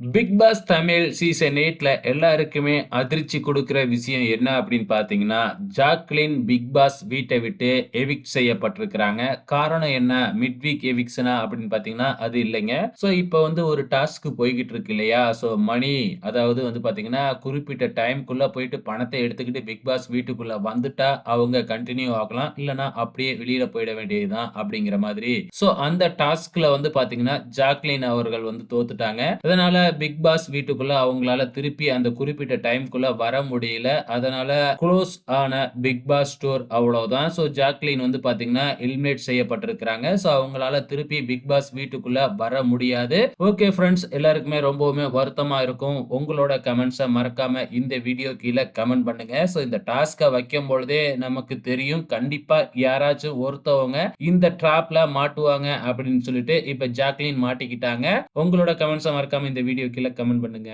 Big pass Tamil season 8ல எல்லாருக்குமே அதிர்ச்சி குடுக்குற விஷயம் என்ன அப்படின்னு பார்த்தீங்கன்னா, ஜாக்லின் பிக் பாஸ் வீட்ட விட்டு எவிக்ட் செய்யப்பட்டிருக்கிறாங்க. காரணம் என்ன? மிட் வீக் எவிக்ஷனா அப்படின்னு பார்த்தீங்கன்னா, அது இல்லைங்க. இப்ப ஒரு டாஸ்க் போய்க்கிட்டு இருக்கு இல்லையா? மணி அதாவது பார்த்தீங்கன்னா, குறிப்பிட்ட டைம்க்குள்ள போயிட்டு பணத்த எடுத்துக்கிட்டு பிக் பாஸ் வீட்டுக்குள்ள வந்துட்டா, அவங்க கன்டின்யூ ஆகலாம். இல்லன்னா அப்படியே வெளியில போயிட வேண்டியது தான் அப்படிங்கிற மாதிரி. அந்த டாஸ்க்ல பார்த்தீங்கன்னா, ஜாக்லின் அவர்கள் தோத்துட்டாங்க. இதனால பிக் பாஸ் வீட்டுக்குள்ள அவங்களால திருப்பி அந்த குறிப்பிட்ட டைம்க்குள்ள வர முடியல. அதனால குளோஸ் ஆன பிக் பாஸ் ஸ்டோர் அவ்வளவுதான். ஜாக்லின் பாத்தீங்கன்னா எலிமினேட் செய்யப்பட்டிருக்கிறாங்க. அவங்களால திருப்பி பிக் பாஸ் வீட்டுக்குள்ள வர முடியாது. ஓகே ஃபிரெண்ட்ஸ், எல்லாருக்குமே ரொம்பவுமே வருத்தமா இருக்கும். உங்களோட கமெண்ட்ஸ மறக்காம இந்த வீடியோ கீழ கமெண்ட் பண்ணுங்க. இந்த டாஸ்க்க வைக்கும் பொழுதே நமக்கு தெரியும். கண்டிப்பா யாராச்சும் ஒருத்தவங்க இந்த ட்ராப்ல மாட்டுவாங்க அப்படின்னு சொல்லிட்டு இப்ப ஜாக்லின் மாட்டிக்கிட்டாங்க. உங்களோட கமெண்ட்ஸ மறக்காம இந்த வீடியோ கீழ கமெண்ட் பண்ணுங்க.